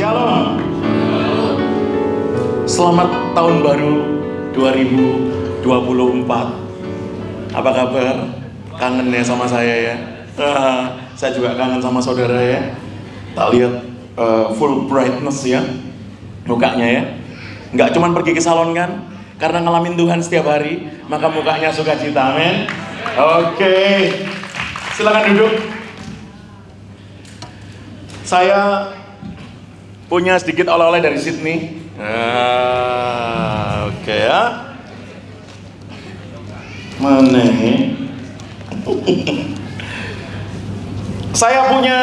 Shalom. Selamat tahun baru 2024. Apa kabar? Kangen ya sama saya ya? Saya juga kangen sama saudara ya. Tak lihat full brightness ya mukanya ya. Nggak cuman pergi ke salon kan? Karena ngalamin Tuhan setiap hari, maka mukanya sukacita. Amin. Oke, silakan duduk. Saya punya sedikit oleh-oleh dari Sydney. Oke ya. Mana ini? Saya punya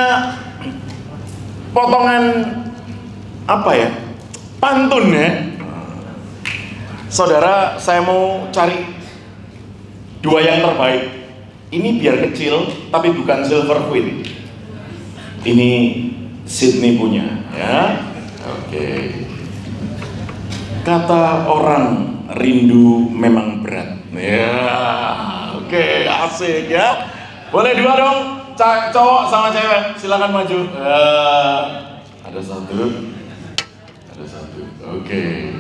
potongan apa ya? Pantun ya. Saudara, saya mau cari dua yang terbaik. Ini biar kecil, tapi bukan silver queen. Ini Sydney punya, ya. Oke. Kata orang rindu memang berat. Ya, oke, asik ya. Boleh dua dong, cowok sama cewek. Silakan maju. Ada satu, Oke.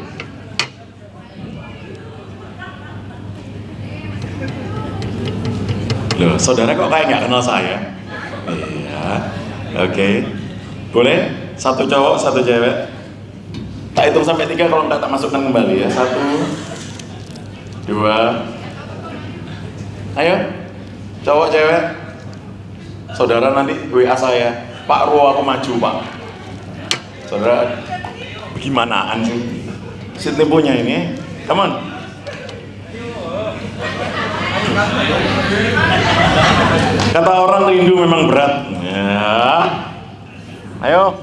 Loh, saudara kok kayak nggak kenal saya? Iya, oke. Boleh? Satu cowok, satu cewek. Tak hitung sampai 3, kalau enggak tak masukkan kembali ya. 1, 2. Ayo, cowok, cewek. Saudara nanti WA saya, Pak Ruo aku maju Pak. Saudara, gimanaan sih? Sydney punya ini, come on. Kata orang rindu memang berat. Ya. Ayo.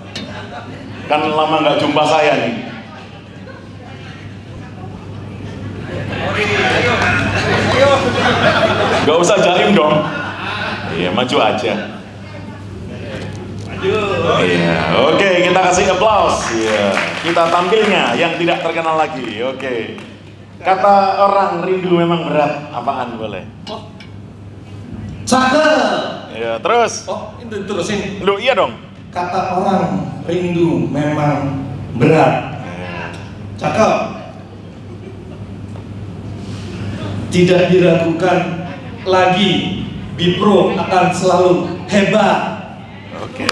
Kan lama nggak jumpa saya nih. Gak usah jaim dong. Iya, maju aja. Iya, oke, kita kasih applause. Iya, kita tampilnya yang tidak terkenal lagi. Oke. Kata orang rindu memang berat. Apaan boleh? Cakep. Ya, terus. Oh, itu terusin. Lu iya dong. Kata orang rindu memang berat. Cakep. Tidak diragukan lagi, Bipro akan selalu hebat. Oke.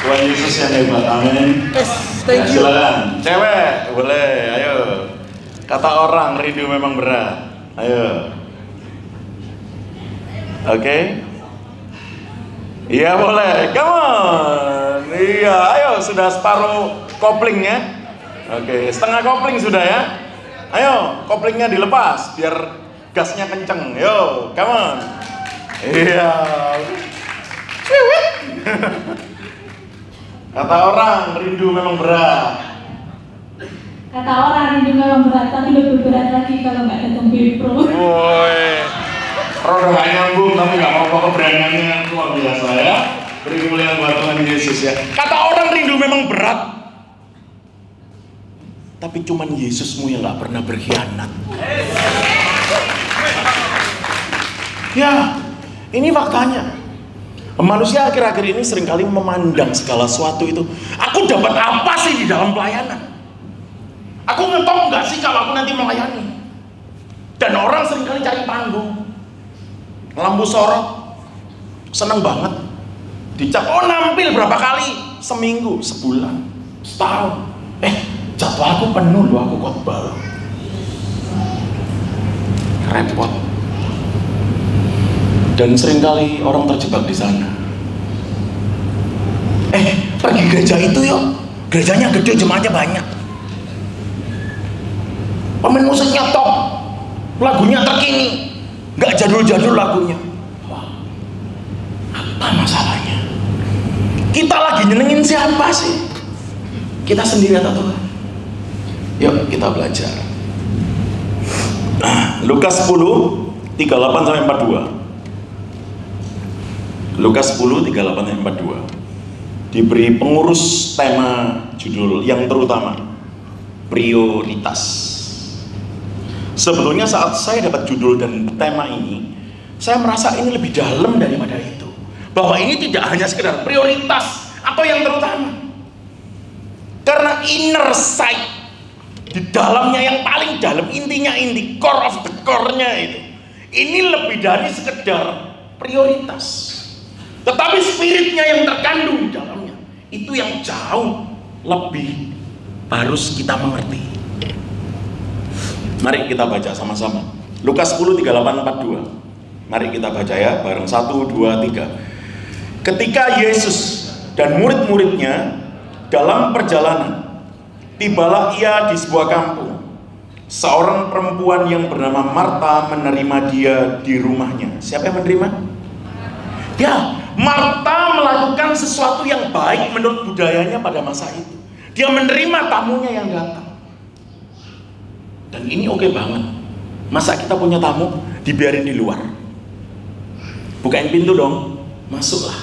Tuhan Yesus yang hebat, amin. Thank you. Silakan, cewek, boleh, ayo. Kata orang rindu memang berat, ayo. Oke. Iya boleh, come on. Iya, ayo, sudah separuh koplingnya. Oke, setengah kopling sudah ya. Ayo, koplingnya dilepas, biar gasnya kenceng. Yo, come on. Iya. Kata orang rindu memang berat. Kata orang rindu memang berat, tapi lebih berat lagi kalau nggak datang Bipro. Woi, roda gak nyambung, tapi nggak apa-apa, keberaniannya yang luar biasa ya. Beri kemuliaan buat Tuhan Yesus ya. Kata orang rindu memang berat, tapi cuman Yesusmu yang nggak pernah berkhianat. Ya, ini faktanya. Manusia akhir-akhir ini seringkali memandang segala sesuatu itu, aku dapat apa sih di dalam pelayanan? Aku ngetop nggak sih kalau aku nanti melayani? Dan orang seringkali cari panggung, lampu sorot, seneng banget, dicap, oh nampil berapa kali? Seminggu, sebulan, setahun. Jadwalku penuh loh, aku khotbah. Repot. Dan seringkali orang terjebak di sana. Pergi gereja itu yuk, gerejanya gede, jemaatnya banyak, pemain musiknya top, lagunya terkini, nggak jadul-jadul lagunya. Wah, apa masalahnya? Kita lagi nyenengin siapa sih? Kita sendiri atau Tuhan? Yuk kita belajar. Lukas 10, 38-42. Lukas 10, 38-42. Diberi pengurus tema judul yang terutama, prioritas. Sebetulnya saat saya dapat judul dan tema ini, saya merasa ini lebih dalam daripada itu. Bahwa ini tidak hanya sekedar prioritas atau yang terutama, Karena inner sight, di dalamnya yang paling dalam, intinya inti, core of the core-nya itu, ini lebih dari sekedar prioritas. Tetapi spiritnya yang terkandung di dalamnya, itu yang jauh lebih harus kita mengerti. Mari kita baca sama-sama. Lukas 10, 38, 42. Mari kita baca ya, bareng 1, 2, 3. Ketika Yesus dan murid-muridnya dalam perjalanan, tibalah ia di sebuah kampung. Seorang perempuan yang bernama Marta menerima dia di rumahnya. Siapa yang menerima? Ya, Marta melakukan sesuatu yang baik menurut budayanya pada masa itu. Dia menerima tamunya yang datang. Dan ini oke banget. Masa kita punya tamu dibiarin di luar? Bukain pintu dong, masuklah.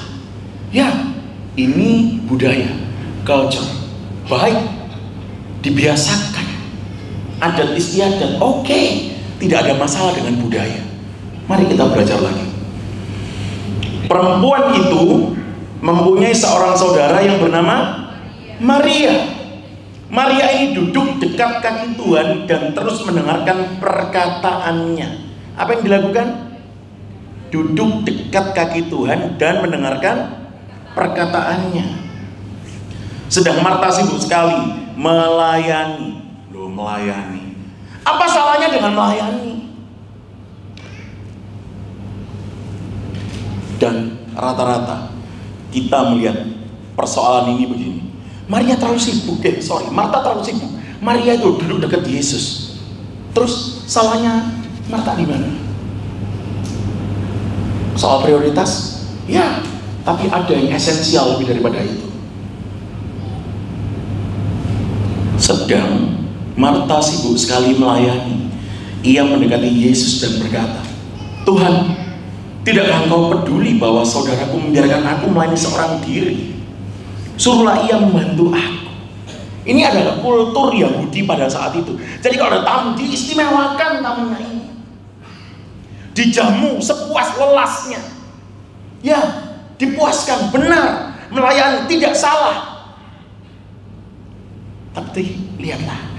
Ya, ini budaya, culture, baik, dibiasakan. Adat istiadat, oke, tidak ada masalah dengan budaya. Mari kita belajar lagi. Perempuan itu mempunyai seorang saudara yang bernama Maria. Maria ini duduk dekat kaki Tuhan dan terus mendengarkan perkataannya. Apa yang dilakukan? Duduk dekat kaki Tuhan dan mendengarkan perkataannya. Sedang Marta sibuk sekali melayani. Melayani. Apa salahnya dengan melayani? Dan rata-rata kita melihat persoalan ini begini. Maria terlalu sibuk Marta terlalu sibuk. Maria itu duduk dekat Yesus. Terus salahnya Marta di mana? Soal prioritas? Ya, tapi ada yang esensial lebih daripada itu. Sedang Marta sibuk sekali melayani. Ia mendekati Yesus dan berkata, Tuhan, tidakkah engkau peduli bahwa saudaraku membiarkan aku melayani seorang diri? Suruhlah ia membantu aku. Ini adalah kultur Yahudi pada saat itu. Jadi kalau ada tamu, diistimewakan tamunya ini. Dijamu sepuas lelasnya. Ya, dipuaskan, benar, melayani, tidak salah. Tapi lihatlah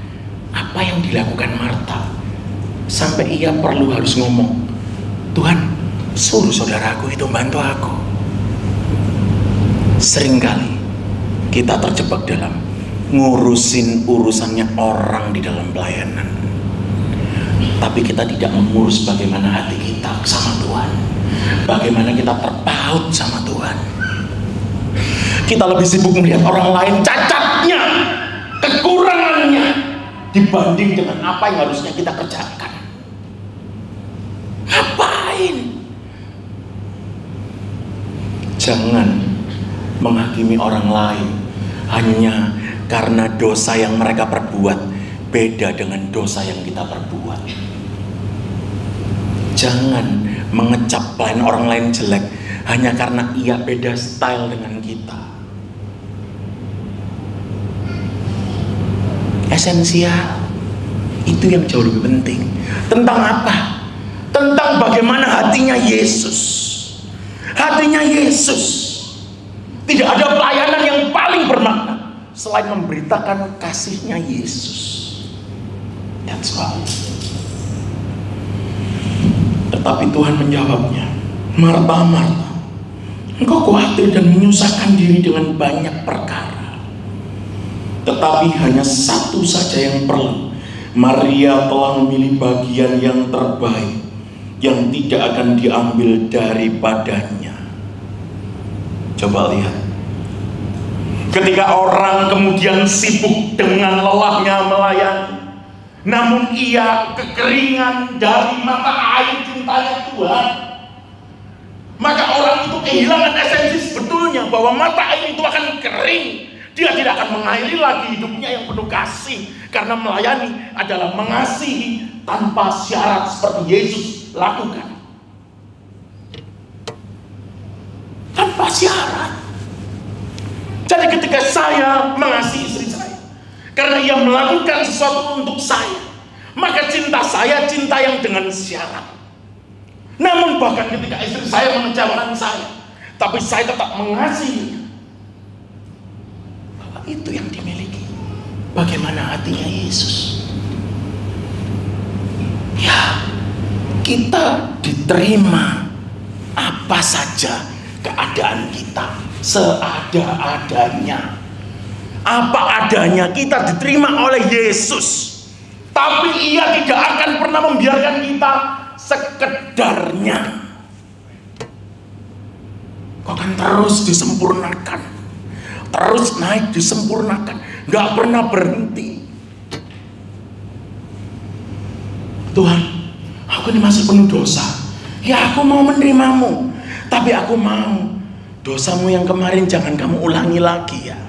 apa yang dilakukan Marta sampai ia perlu harus ngomong, Tuhan, suruh saudaraku itu bantu aku. Seringkali kita terjebak dalam ngurusin urusannya orang di dalam pelayanan, tapi kita tidak mengurus bagaimana hati kita sama Tuhan, bagaimana kita terpaut sama Tuhan. Kita lebih sibuk melihat orang lain cacatnya, kekurangannya, dibanding dengan apa yang harusnya kita kerjakan. Ngapain? Jangan menghakimi orang lain hanya karena dosa yang mereka perbuat beda dengan dosa yang kita perbuat. Jangan mengecap lain orang lain jelek hanya karena ia beda style dengan kita. Esensial itu yang jauh lebih penting. Tentang apa? Tentang bagaimana hatinya Yesus. Hatinya Yesus. Tidak ada pelayanan yang paling bermakna selain memberitakan kasihnya Yesus. That's all. Tetapi Tuhan menjawabnya, Marta, Marta, engkau khawatir dan menyusahkan diri dengan banyak perkara. Tetapi hanya satu saja yang perlu. Maria telah memilih bagian yang terbaik, yang tidak akan diambil daripadanya. Coba lihat. Ketika orang kemudian sibuk dengan lelahnya melayani, namun ia kekeringan dari mata air cintanya Tuhan, maka orang itu kehilangan esensi sebetulnya bahwa mata air itu akan kering. Dia tidak akan mengairi lagi hidupnya yang penuh kasih, karena melayani adalah mengasihi tanpa syarat seperti Yesus lakukan. Tanpa syarat. Jadi ketika saya mengasihi istri saya karena ia melakukan sesuatu untuk saya, maka cinta saya cinta yang dengan syarat. Namun bahkan ketika istri saya mengecewakan saya, tapi saya tetap mengasihi, itu yang dimiliki. bagaimana hatinya Yesus. Ya, kita diterima apa saja keadaan kita, seada-adanya. Apa adanya kita diterima oleh Yesus. Tapi Ia tidak akan pernah membiarkan kita sekedarnya. Kau akan terus disempurnakan, terus naik disempurnakan, gak pernah berhenti. Tuhan, aku ini masih penuh dosa. Ya, aku mau menerimamu, tapi aku mau dosamu yang kemarin jangan kamu ulangi lagi ya.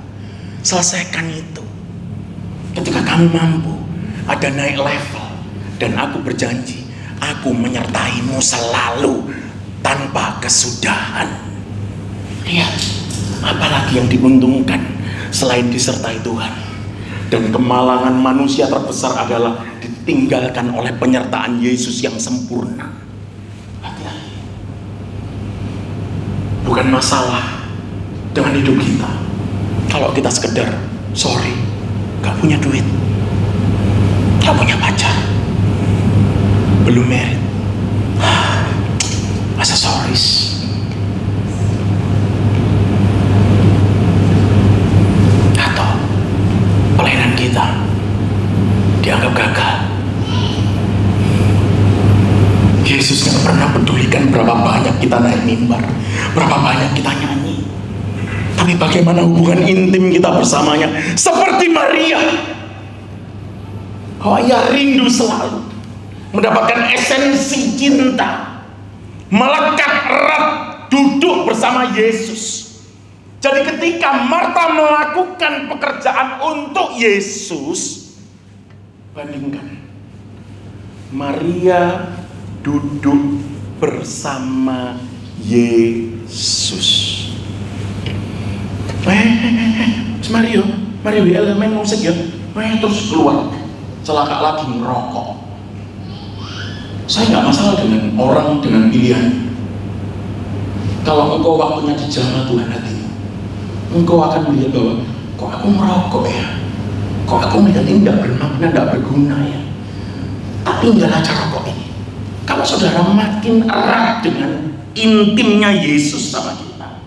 Selesaikan itu. Ketika kamu mampu, ada naik level, dan aku berjanji, aku menyertaimu selalu tanpa kesudahan. Lihat, apalagi yang diuntungkan selain disertai Tuhan. Dan kemalangan manusia terbesar adalah ditinggalkan oleh penyertaan Yesus yang sempurna. Hati-hati. Bukan masalah dengan hidup kita kalau kita sekedar sorry, gak punya duit, gak punya pacar, belum married, aksesoris, atau pelayanan kita dianggap gagal. Yesus gak pernah pedulikan berapa banyak kita naik mimbar, berapa banyak kita nyanyi, tapi bagaimana hubungan intim kita bersamanya. Seperti Maria, oh Ia rindu selalu mendapatkan esensi cinta, melekat erat duduk bersama Yesus. Jadi ketika Marta melakukan pekerjaan untuk Yesus, bandingkan Maria duduk bersama Yesus. Mario main musik ya, terus keluar celaka lagi ngerokok. Saya nggak masalah dengan orang dengan pilihan. Kalau engkau waktunya dijamah Tuhan hatimu, engkau akan melihat bahwa kok aku merokok ya, kok aku melihat ini tidak bermakna, tidak berguna ya. Tapi enggak aja rokok ini. Kalau saudara makin erat dengan intimnya Yesus sama kita,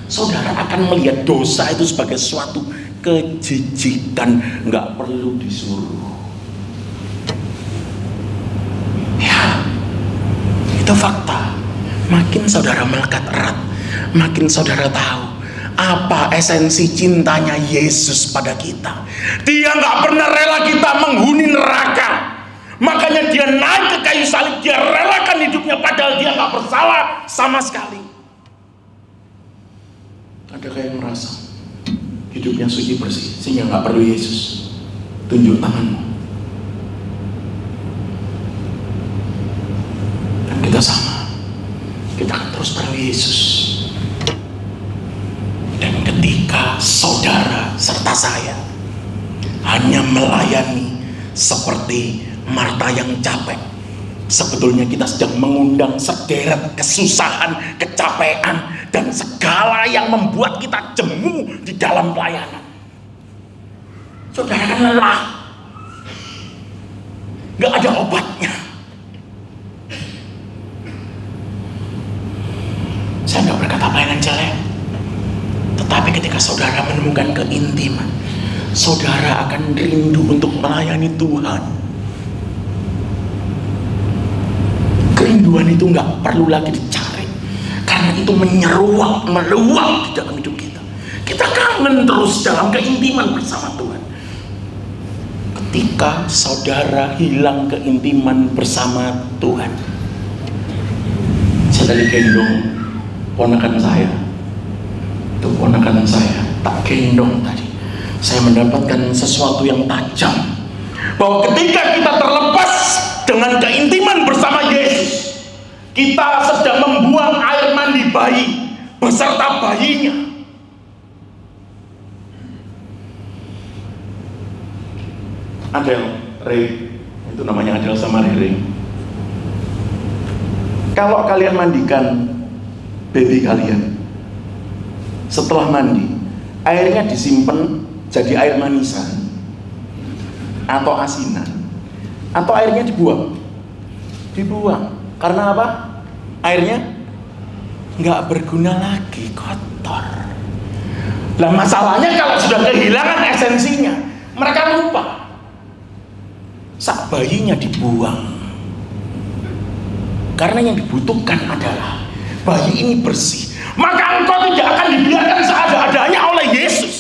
saudara akan melihat dosa itu sebagai suatu kejijikan, nggak perlu disuruh. Ya, itu fakta. Makin saudara melekat erat, makin saudara tahu apa esensi cintanya Yesus pada kita. Dia nggak pernah rela kita menghuni neraka. Makanya dia naik ke kayu salib, dia relakan hidupnya padahal dia nggak bersalah sama sekali. Adakah yang merasa hidupnya suci bersih sehingga nggak perlu Yesus? Tunjuk tanganmu. Dan kita sama, kita akan terus perlu Yesus. Dan ketika saudara serta saya hanya melayani seperti Marta yang capek, sebetulnya kita sedang mengundang sederet kesusahan, kecapean, dan segala yang membuat kita jemu di dalam pelayanan. Saudara kan lelah, gak ada obatnya. Saya gak berkata pelayanan jelek, tetapi ketika saudara menemukan keintiman, saudara akan rindu untuk melayani Tuhan. Kerinduan itu nggak perlu lagi dicari, karena itu menyeruak, meluap di dalam hidup kita. Kita kangen terus dalam keintiman bersama Tuhan. Ketika saudara hilang keintiman bersama Tuhan, saya tadi gendong ponakan saya, itu ponakan saya, tak gendong tadi. Saya mendapatkan sesuatu yang tajam, bahwa ketika kita terlepas dengan keintiman bersama Yesus, kita sedang membuang air mandi bayi beserta bayinya. Adel, Ray, itu namanya Adel sama Rere. Kalau kalian mandikan baby kalian, setelah mandi, airnya disimpan jadi air manisan. atau asinan, atau airnya dibuang? Dibuang. Karena apa? Airnya nggak berguna lagi, kotor. Nah masalahnya kalau sudah kehilangan esensinya, mereka lupa. Sak bayinya dibuang. Karena yang dibutuhkan adalah bayi ini bersih. Maka engkau tidak akan dibiarkan seada-adanya oleh Yesus.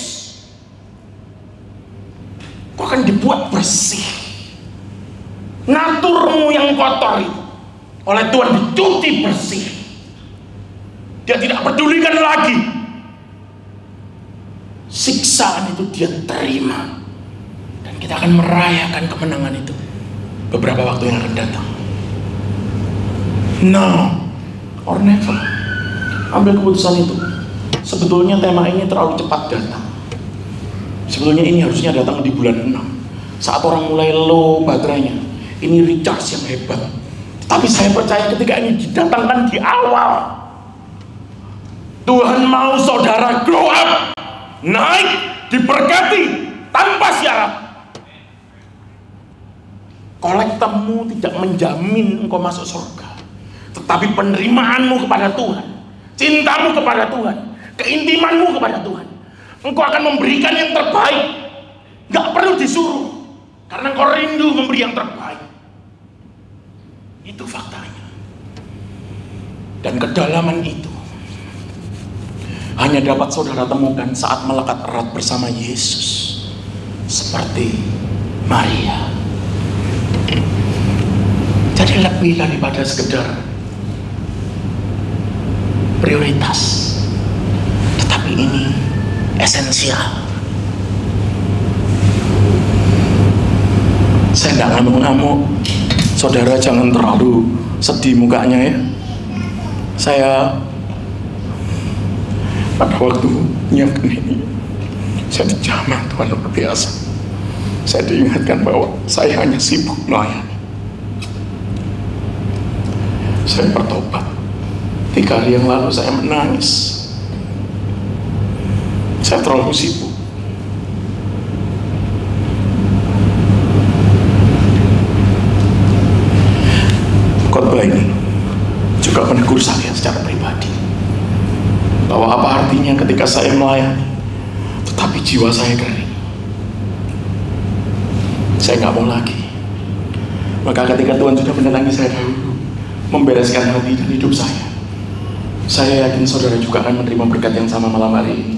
Engkau akan dibuat bersih. Naturmu yang kotor itu oleh Tuhan dicuci bersih. Dia tidak pedulikan lagi. Siksaan itu dia terima. Dan kita akan merayakan kemenangan itu beberapa waktu yang akan datang. Now or never. Ambil keputusan itu. Sebetulnya tema ini terlalu cepat datang. Sebetulnya ini harusnya datang di bulan 6, saat orang mulai low baterainya. Ini recharge yang hebat. Tapi saya percaya ketika ini didatangkan di awal, Tuhan mau saudara grow up, naik, diberkati tanpa syarat. Kolektemu tidak menjamin engkau masuk surga, tetapi penerimaanmu kepada Tuhan, cintamu kepada Tuhan, keintimanmu kepada Tuhan, engkau akan memberikan yang terbaik. Gak perlu disuruh, karena engkau rindu memberi yang terbaik. Itu faktanya. Dan kedalaman itu hanya dapat saudara temukan saat melekat erat bersama Yesus, seperti Maria. Jadi lebih daripada sekedar prioritas, tetapi ini esensial. Saya tidak ngamuk-ngamuk, saudara jangan terlalu sedih mukanya ya. Saya pada waktu nyiapkan ini, saya dijamah Tuhan luar biasa. Saya diingatkan bahwa saya hanya sibuk melayani. Saya bertobat. 3 hari yang lalu saya menangis. Saya terlalu sibuk. Khotbah ini juga menegur saya secara pribadi, bahwa apa artinya ketika saya melayani tetapi jiwa saya kering. Saya nggak mau lagi. Maka ketika Tuhan sudah mendatangi saya dahulu, membereskan hati dan hidup saya yakin saudara juga akan menerima berkat yang sama malam hari ini.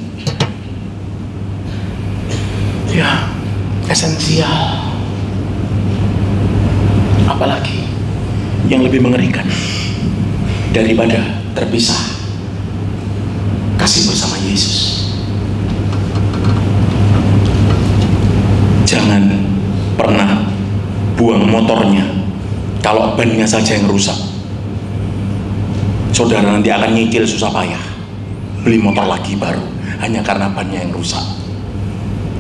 Ya, esensial. Apalagi yang lebih mengerikan daripada terpisah kasih bersama Yesus. Jangan pernah buang motornya kalau bannya saja yang rusak. Saudara nanti akan nyicil susah payah beli motor lagi baru hanya karena bannya yang rusak.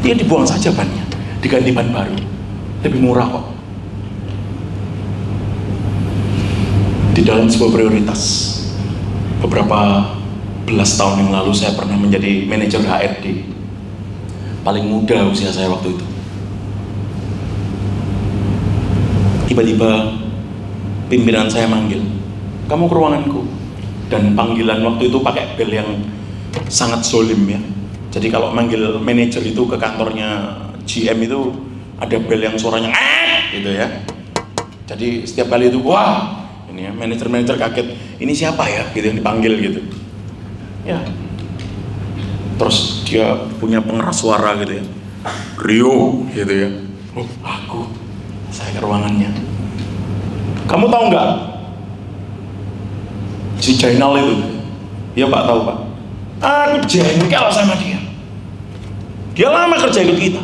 Dia dibuang saja bannya, diganti ban baru, lebih murah kok. Di dalam sebuah prioritas, beberapa belas tahun yang lalu saya pernah menjadi manajer HRD, paling muda usia saya waktu itu. Tiba-tiba pimpinan saya manggil, kamu ke ruanganku. Dan panggilan waktu itu pakai bel yang sangat zolim ya. Jadi kalau manggil manajer itu ke kantornya GM itu ada bel yang suaranya gitu ya. Jadi setiap kali itu wah, ini ya manajer kaget, ini siapa ya gitu yang dipanggil gitu. Ya. Terus dia punya pengeras suara gitu ya. Rio gitu ya. Oh, aku. Saya ke ruangannya. Kamu tahu nggak? Si Jainal itu. Ya Pak, tahu Pak. Aku jengkel sama dia. Dia lama kerja ikut kita.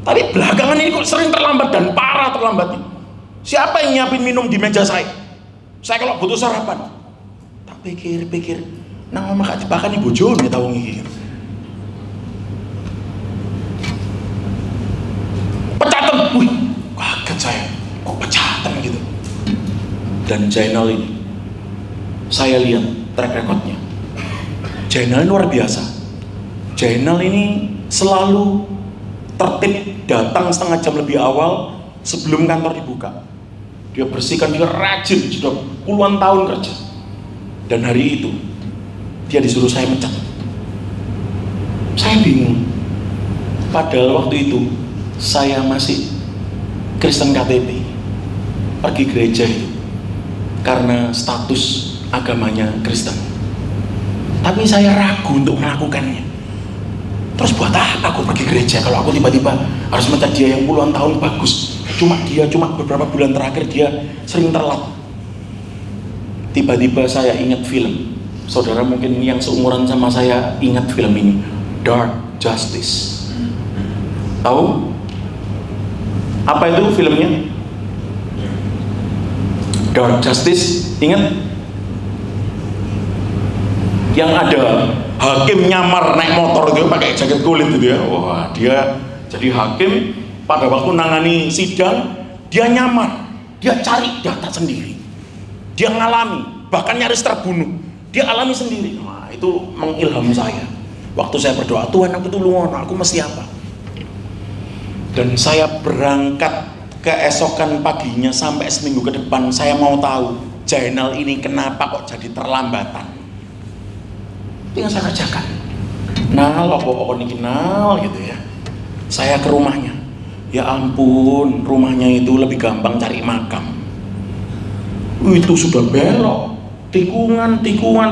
Tapi belakangan ini kok sering terlambat dan parah terlambatnya. Siapa yang nyiapin minum di meja saya? Saya kalau butuh sarapan. Tak pikir-pikir, nang omah bahkan ibu Jone tahu ngiki. Pecatan, wih, kaget saya. Kok pecatan gitu? Dan Jainal ini, saya lihat track recordnya. Jainal ini luar biasa. Jainal ini selalu tertib, datang setengah jam lebih awal sebelum kantor dibuka. Dia bersihkan, dia rajin, sudah puluhan tahun kerja. Dan hari itu dia disuruh saya mecat. Saya bingung. Padahal waktu itu saya masih Kristen KTP, pergi gereja itu karena status agamanya Kristen. Tapi saya ragu untuk melakukannya. Terus buat apa aku pergi gereja kalau aku tiba-tiba harus mecat dia yang puluhan tahun bagus? Cuma beberapa bulan terakhir dia sering terlambat. Tiba-tiba saya ingat film. Saudara mungkin yang seumuran sama saya ingat film ini, Dark Justice. Tahu? Apa itu filmnya? Dark Justice, ingat? Yang ada hakim nyamar naik motor itu pakai jaket kulit gitu ya. Wah, dia jadi hakim pada waktu nangani sidang, dia nyamar, dia cari data sendiri. Dia ngalami, bahkan nyaris terbunuh. Dia alami sendiri. Wah, itu mengilham saya. Waktu saya berdoa, Tuhan aku tulungan, aku mesti apa? Dan saya berangkat keesokan paginya sampai seminggu ke depan, saya mau tahu jurnal ini kenapa kok jadi terlambatan. Itu yang saya kerjakan. Nah, lo pokoknya kenal gitu ya. Saya ke rumahnya. Ya ampun, rumahnya itu lebih gampang cari makam. Itu sudah belok, tikungan,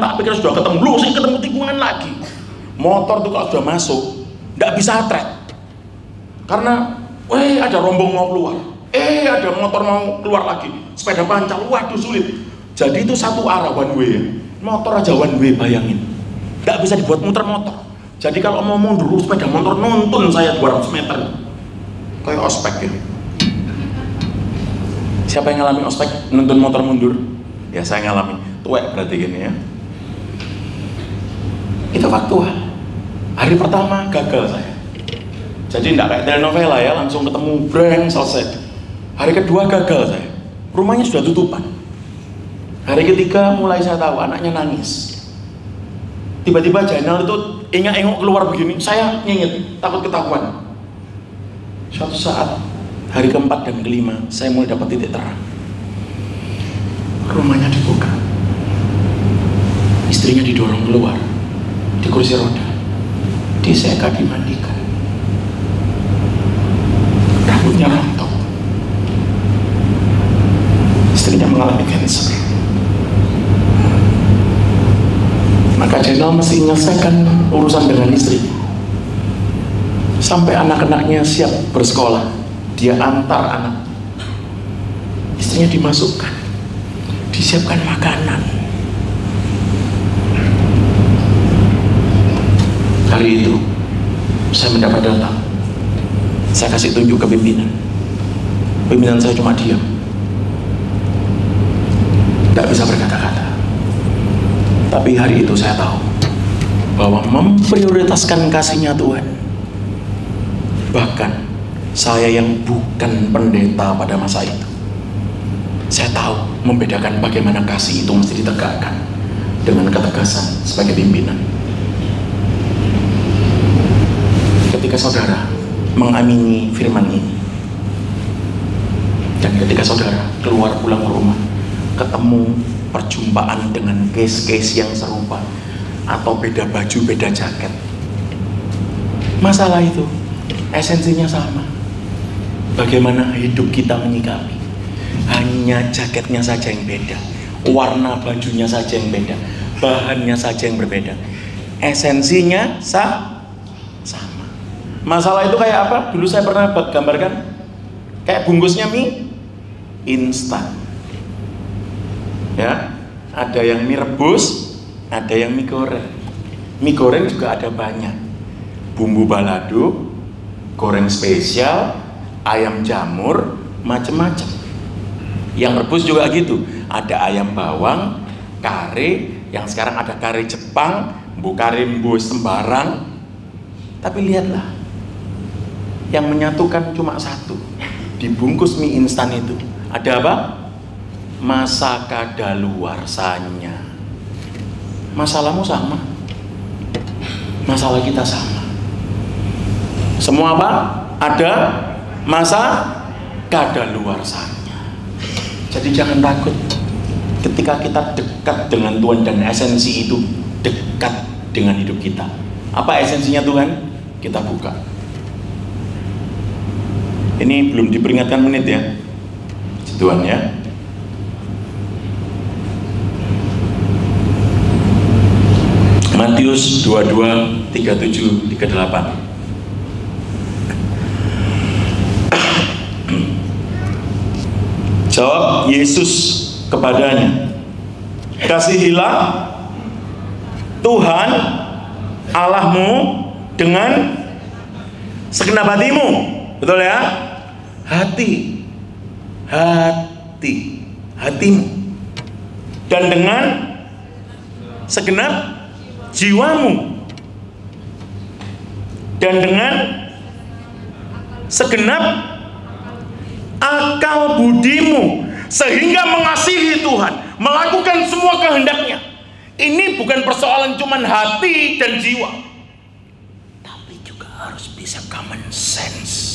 tak pikir sudah ketemu, lu sih ketemu tikungan lagi. Motor tuh kalau sudah masuk, nggak bisa trek. Karena, ada rombong mau keluar, ada motor mau keluar lagi, sepeda pancal, waduh sulit. Jadi itu satu arah one way ya. Motor aja one way, bayangin. Nggak bisa dibuat muter motor. Jadi kalau mau mundur, sepeda motor nuntun saya 200 meter. Kayak ospek ya. Siapa yang ngalamin ospek nuntun motor mundur? Ya saya ngalamin. Tuwek berarti gini ya. Itu faktual. Hari pertama gagal saya. Jadi enggak kayak telenovela ya, langsung ketemu breng selesai. Hari kedua gagal saya. Rumahnya sudah tutupan. Hari ketiga mulai saya tahu anaknya nangis. Tiba-tiba Jainal itu engak-engok keluar begini. Saya nyengit, takut ketahuan. Suatu saat hari keempat dan kelima saya mulai dapat titik terang. Rumahnya dibuka, istrinya didorong keluar di kursi roda, diseka, dimandikan, rambutnya rontok, istrinya mengalami cancer. Maka Jenal mesti menyelesaikan urusan dengan istri sampai anak-anaknya siap bersekolah. Dia antar anak, istrinya dimasukkan, disiapkan makanan. Hari itu saya mendapat data, saya kasih tunjuk ke pimpinan. Pimpinan saya cuma diam, tidak bisa berkata-kata. Tapi hari itu saya tahu bahwa memprioritaskan kasihnya Tuhan, bahkan saya yang bukan pendeta pada masa itu, saya tahu membedakan bagaimana kasih itu mesti ditegakkan dengan ketegasan sebagai pimpinan. Ketika saudara mengamini firman ini, dan ketika saudara keluar pulang ke rumah, ketemu perjumpaan dengan case-case yang serupa, atau beda baju, beda jaket, masalah itu esensinya sama. Bagaimana hidup kita menyikapi, hanya jaketnya saja yang beda, warna bajunya saja yang beda, bahannya saja yang berbeda, esensinya sama. Masalah itu kayak apa? Dulu saya pernah gambarkan kayak bungkusnya mie instan ya, ada yang mie rebus, ada yang mie goreng. Mie goreng juga ada banyak, bumbu balado, goreng spesial, ayam jamur, macam-macam. Yang rebus juga gitu, ada ayam bawang, kare, yang sekarang ada kare Jepang, kare sembarang. Tapi lihatlah, yang menyatukan cuma satu. Dibungkus mie instan itu ada apa? Masa kadaluarsanya. Masalahmu sama, masalah kita sama. Semua apa? ada masa kadaluarsanya. Jadi jangan takut ketika kita dekat dengan Tuhan dan esensi itu dekat dengan hidup kita. Apa esensinya Tuhan? Kita buka. Ini belum diperingatkan menit ya, Tuhan ya. Matius 22, 37, 38. Jawab Yesus kepadanya, kasihilah Tuhan Allahmu dengan segenap hatimu. Betul ya? Hatimu, dan dengan segenap jiwamu, dan dengan segenap akal budimu, sehingga mengasihi Tuhan, melakukan semua kehendaknya. Ini bukan persoalan cuman hati dan jiwa, tapi juga harus bisa common sense.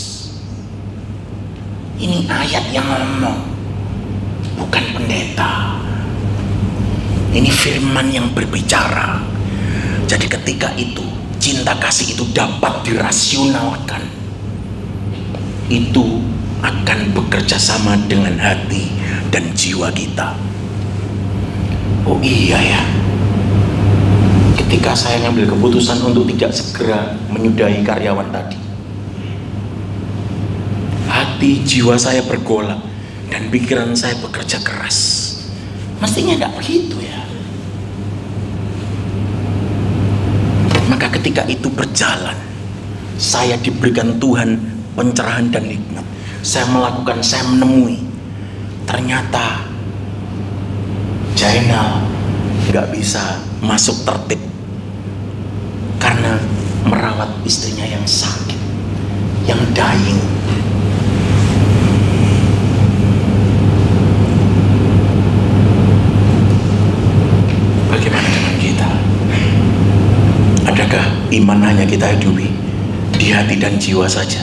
Ini ayat yang ngomong, bukan pendeta. Ini firman yang berbicara. Jadi ketika itu cinta kasih itu dapat dirasionalkan, itu akan bekerja sama dengan hati dan jiwa kita. Oh iya ya, ketika saya ngambil keputusan untuk tidak segera menyudahi karyawan tadi, hati jiwa saya bergolak dan pikiran saya bekerja keras. Mestinya tidak begitu ya. Maka ketika itu berjalan, saya diberikan Tuhan pencerahan dan hikmat. Saya melakukan, saya menemui, ternyata Jainal nggak bisa masuk tertib karena merawat istrinya yang sakit, yang dying. Bagaimana dengan kita? Adakah iman hanya kita hidupi di hati dan jiwa saja,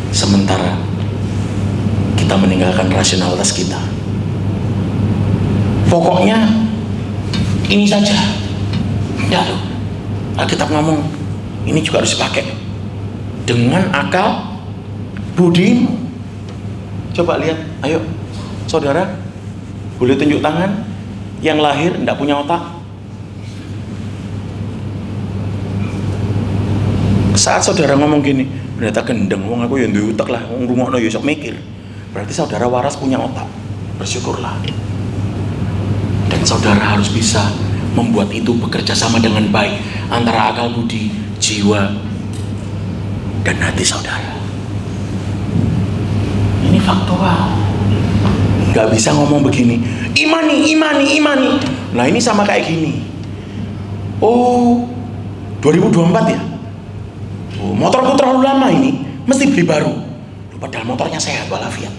sementara kita meninggalkan rasionalitas kita? Pokoknya ini saja. Enggak loh. Alkitab ngomong ini juga harus dipakai dengan akal budimu. Coba lihat, ayo saudara, boleh tunjuk tangan yang lahir enggak punya otak? Saat saudara ngomong gini, ternyata gendeng, wong aku yang duwe utak lah, wong rungokno ya sok mikir. Berarti saudara waras punya otak. Bersyukurlah. Dan saudara harus bisa membuat itu bekerja sama dengan baik antara akal budi, jiwa, dan hati saudara. Ini faktual. Gak bisa ngomong begini, imani. Nah ini sama kayak gini. Oh, 2024 ya? Oh, motorku terlalu lama ini, mesti beli baru. Padahal motornya sehat walafiat.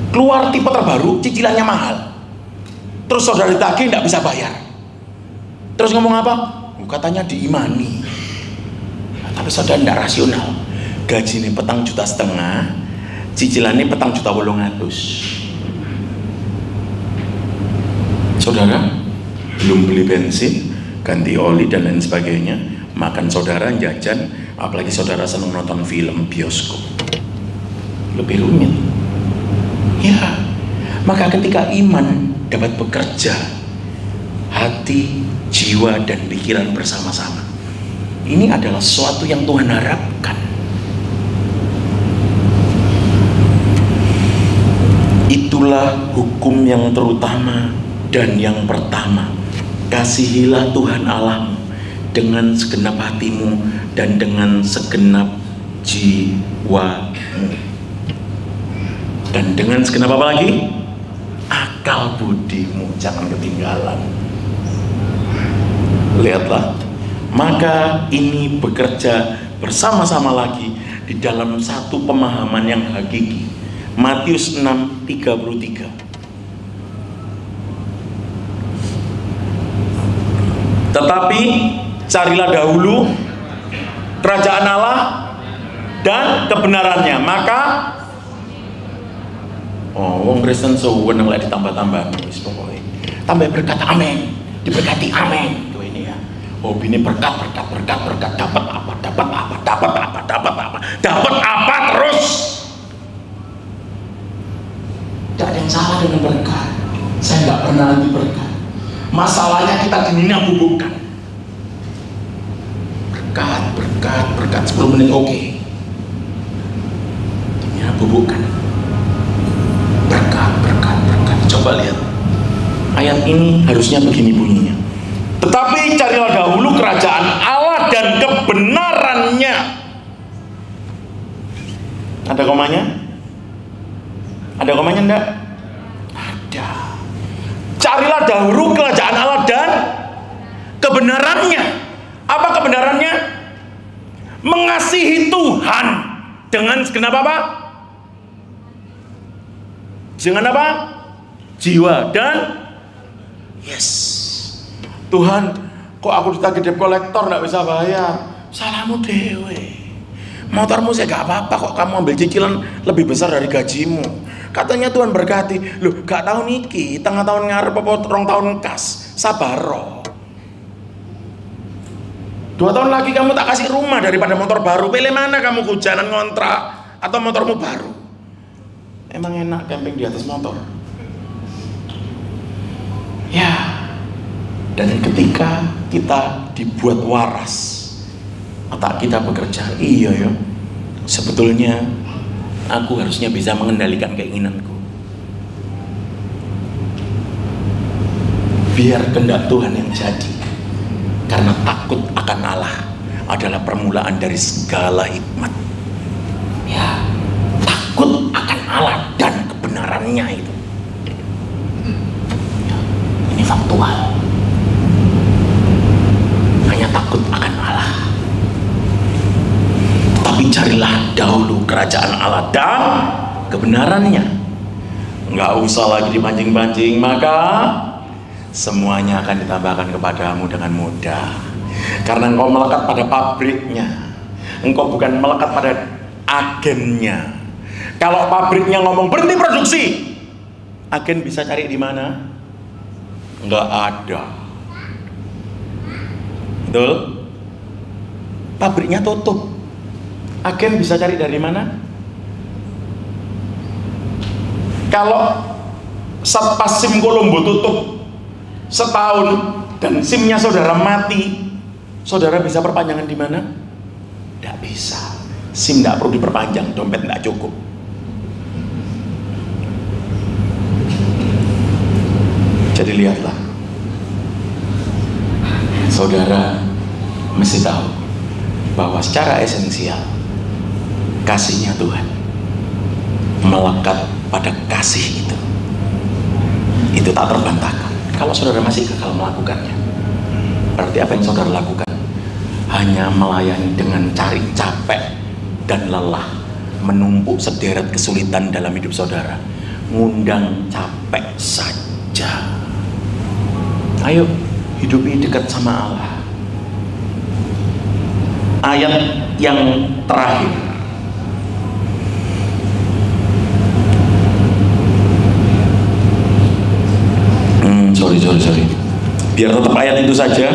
Keluar tipe terbaru, cicilannya mahal. Terus saudara ditagih tidak bisa bayar. Terus ngomong apa? Katanya diimani. Nah, tapi saudara tidak rasional. Gaji ini 4,5 juta, cicilannya 4,8 juta. Saudara belum beli bensin, ganti oli dan lain sebagainya. Makan saudara jajan, apalagi saudara senang nonton film bioskop, lebih rumit. Ya, maka ketika iman dapat bekerja, hati, jiwa, dan pikiran bersama-sama, ini adalah sesuatu yang Tuhan harapkan. Itulah hukum yang terutama dan yang pertama. Kasihilah Tuhan Allahmu dengan segenap hatimu dan dengan segenap jiwamu, dan dengan segenap apa lagi? Akal budimu, jangan ketinggalan. Lihatlah, maka ini bekerja bersama-sama lagi di dalam satu pemahaman yang hakiki. Matius 6:33. Tetapi carilah dahulu kerajaan Allah dan kebenarannya, maka wong Kristen suweneng lek ditambah-tambah wis pokoke. Tambah berkat amin, diberkati amin. Itu ini ya. Hobi ini berkat, dapat apa terus. Tidak ada yang salah dengan berkat. Saya nggak pernah lagi berkat. Masalahnya kita dinina bubukkan. Berkat 10 menit oke. Dinina bubukkan. Berkat. Coba lihat. Ayat ini harusnya begini bunyinya. Tetapi carilah dahulu kerajaan Allah dan kebenarannya. Ada komanya? Ada komanya enggak? Ada. Carilah dahulu kerajaan Allah dan kebenarannya. Apa kebenarannya? Mengasihi Tuhan dengan segenap apa? Dengan apa? Jiwa dan yes. Tuhan, kok aku ditagih debt kolektor nggak bisa bayar? Salahmu dewe. Motormu saya gak apa-apa kok kamu ambil cicilan lebih besar dari gajimu. Katanya Tuhan berkati. Loh, gak tahun iki, tengah tahun ngarep apa rong tahun kas. Sabar. 2 tahun lagi kamu tak kasih rumah daripada motor baru. Pilih mana kamu, hujanan ngontrak atau motormu baru? Emang enak camping di atas motor? Ya. Dan ketika kita dibuat waras, otak kita bekerja, iya ya, sebetulnya aku harusnya bisa mengendalikan keinginanku. Biar kehendak Tuhan yang jadi. Karena takut akan Allah adalah permulaan dari segala hikmat. Ya, takut akan Allah dan kebenarannya itu. Ya, ini faktual. Hanya takut akan Allah. Tapi carilah dahulu kerajaan Allah dan kebenarannya. Nggak usah lagi dipancing-pancing, maka semuanya akan ditambahkan kepadamu dengan mudah. Karena engkau melekat pada pabriknya, engkau bukan melekat pada agennya. Kalau pabriknya ngomong berhenti produksi, agen bisa cari di mana? Nggak ada. Betul? Pabriknya tutup, agen bisa cari dari mana? Kalau Satpas SIM Kolombo tutup setahun dan SIM-nya saudara mati, saudara bisa perpanjangan di mana? Tidak bisa. SIM tidak perlu diperpanjang, dompet tidak cukup. Jadi lihatlah, saudara mesti tahu bahwa secara esensial kasihnya Tuhan melekat pada kasih itu tak terbantahkan. Kalau saudara masih gagal melakukannya, berarti apa yang saudara lakukan? Hanya melayani dengan cari capek dan lelah, menumpuk sederet kesulitan dalam hidup saudara, ngundang capek saja. Ayo hidupi dekat sama Allah. Ayat yang terakhir, sorry, biar tetap ayat itu saja.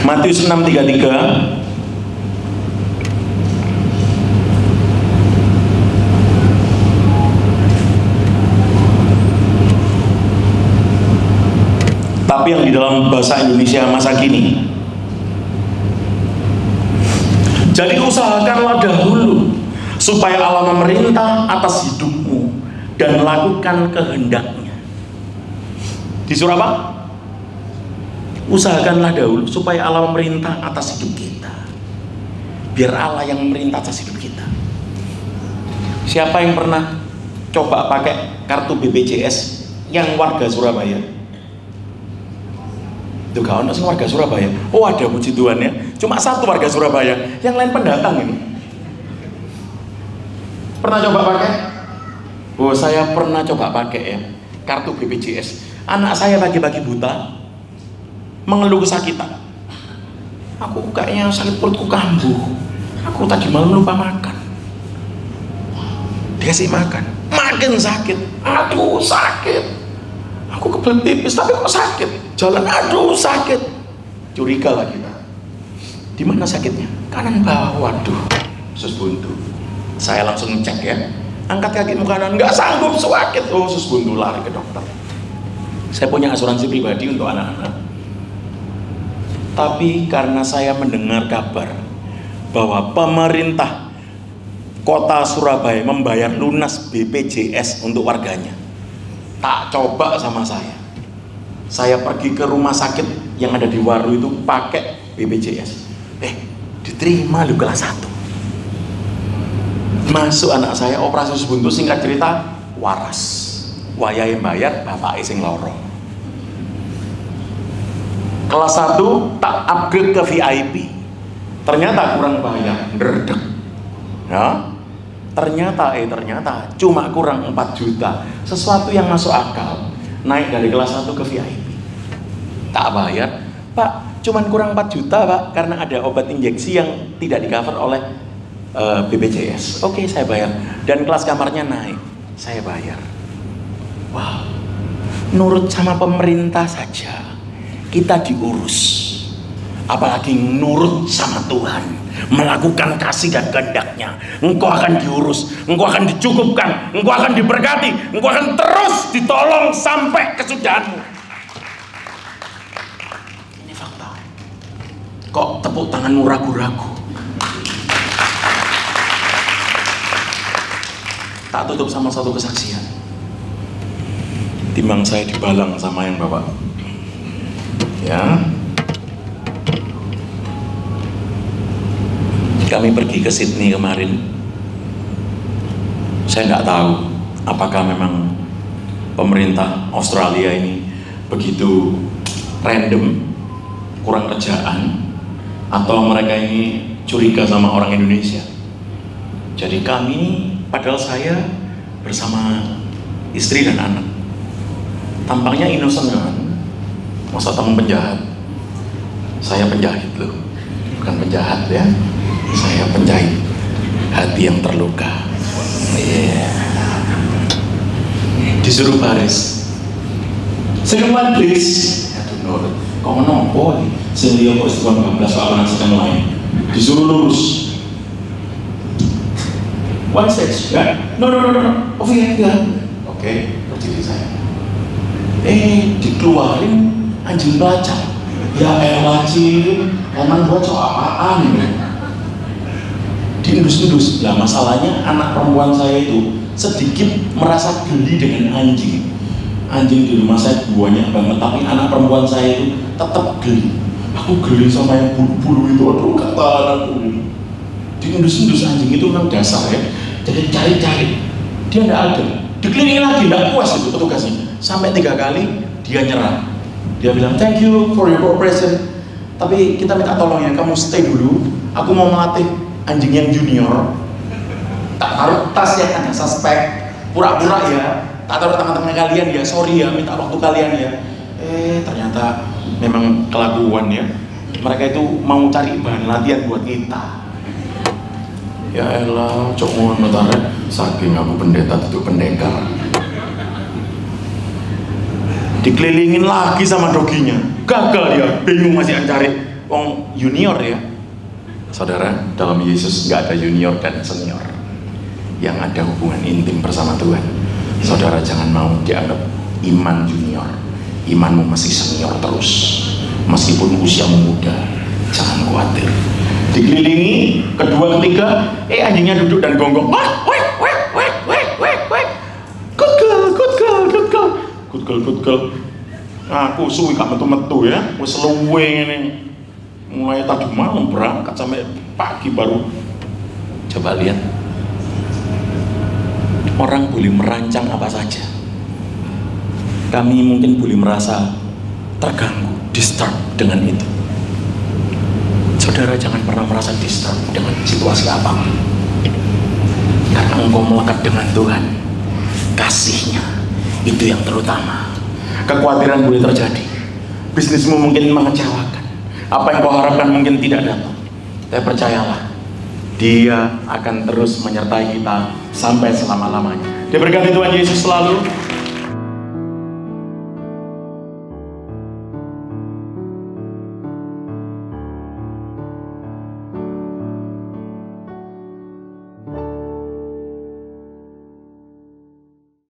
Matius 6:33. Tapi yang di dalam bahasa Indonesia masa kini. Jadi usahakanlah dahulu supaya Allah memerintah atas hidupmu dan lakukan kehendaknya. Disuruh apa? Usahakanlah dahulu supaya Allah memerintah atas hidup kita. Biar Allah yang memerintah atas hidup kita. Siapa yang pernah coba pakai kartu BPJS yang warga Surabaya? Itu gak ada warga Surabaya. Oh ada, puji Tuhan ya. Cuma satu warga Surabaya, yang lain pendatang ini. Pernah coba pakai? Oh saya pernah coba pakai ya, kartu BPJS. Anak saya pagi-pagi buta, mengeluh kesakitan. Aku kayaknya sakit perutku kambuh. Aku tadi malam lupa makan. Dikasih makan, makin sakit. Aduh sakit. Aku kebelet pipis tapi kok sakit. Jalan aduh sakit. Curiga lah kita. Di mana sakitnya? Kanan bawah. Waduh, usus buntu. Saya langsung cek ya. Angkat kakimu kanan, nggak sanggup sakit. Oh, usus buntu, lari ke dokter. Saya punya asuransi pribadi untuk anak-anak. Tapi karena saya mendengar kabar bahwa pemerintah kota Surabaya membayar lunas BPJS untuk warganya, tak coba sama saya. Saya pergi ke rumah sakit yang ada di Waru itu pakai BPJS. Diterima lu kelas 1. Masuk anak saya operasi usus buntu, singkat cerita waras. Wayahe bayar bapak sing loro. Kelas 1 tak upgrade ke VIP, ternyata kurang bayar, derdek ya. Ternyata cuma kurang 4 juta, sesuatu yang masuk akal. Naik dari kelas 1 ke VIP, tak bayar. Pak, cuman kurang 4 juta pak, karena ada obat injeksi yang tidak di cover oleh BPJS. Oke, saya bayar. Dan kelas kamarnya naik, saya bayar. Wow, nurut sama pemerintah saja kita diurus, apalagi nurut sama Tuhan, melakukan kasih dan kehendak-Nya. Engkau akan diurus, engkau akan dicukupkan, engkau akan diberkati, engkau akan terus ditolong sampai kesudahanmu. Ini fakta. Kok tepuk tanganmu ragu-ragu? Tak tutup sama satu kesaksian. Timbang saya dibalang sama yang bapak ya, kami pergi ke Sydney kemarin. Saya nggak tahu apakah memang pemerintah Australia ini begitu random, kurang kerjaan, atau mereka ini curiga sama orang Indonesia. Jadi kami, padahal saya bersama istri dan anak, tampaknya innocent kan. Masa teman penjahat? Saya penjahit loh, bukan penjahat ya. Saya penjahit hati yang terluka. Disuruh baris. Second one please. Aduh nurut. Kok ngono? Sing liya kok istiqomah 12 Pak anak sedang lain. Disuruh lurus. One stage, ya? No. Over here. Oke, berdiri saya. Dikeluarin anjing pelacak. Ya elah Cin, emang gua cowok apaan nih? Diindus-indus. Lah masalahnya anak perempuan saya itu sedikit merasa geli dengan anjing. Anjing di rumah saya banyak banget, tapi anak perempuan saya itu tetap geli. Aku geli sama yang bulu-bulu itu, aduh kata anakku. Diindus-indus anjing itu memang dasar ya. Jadi cari-cari, dia nggak ada. Dikelilingi lagi, nggak puas itu petugasnya. Sampai 3 kali dia nyerah. Dia bilang thank you for your cooperation, tapi kita minta tolong ya, kamu stay dulu. Aku mau melatih anjing yang junior. Tak taruh tas yang ada suspek, pura-pura ya. Tak taruh tangan-tangan kalian ya, sorry ya, minta waktu kalian ya. Ternyata memang kelakuan ya. Mereka itu mau cari bahan latihan buat kita. Ya elah, cok ngono tarik. Saking aku pendeta itu pendekar. Dikelilingin lagi sama doginya, gagal dia, bingung masih cari wong junior ya. Saudara, dalam Yesus nggak ada junior dan senior, yang ada hubungan intim bersama Tuhan. Saudara jangan mau dianggap iman junior, imanmu masih senior terus, meskipun usiamu muda. Jangan khawatir. Dikelilingi, kedua ketiga, anjingnya duduk dan gonggong. Good girl. Aku suwi gak metu-metu ya, wis luwe ngene. Mulai tadi malam berangkat sampai pagi baru. Coba lihat. Orang boleh merancang apa saja. Kami mungkin boleh merasa terganggu, disturb dengan itu. Saudara jangan pernah merasa disturb dengan situasi apapun. Karena engkau melekat dengan Tuhan. Kasih-Nya itu yang terutama. Kekhawatiran boleh terjadi, bisnismu mungkin mengecewakan, Apa yang kau harapkan mungkin tidak datang, tapi percayalah, Dia akan terus menyertai kita sampai selama-lamanya. Dia berkati Tuhan Yesus selalu.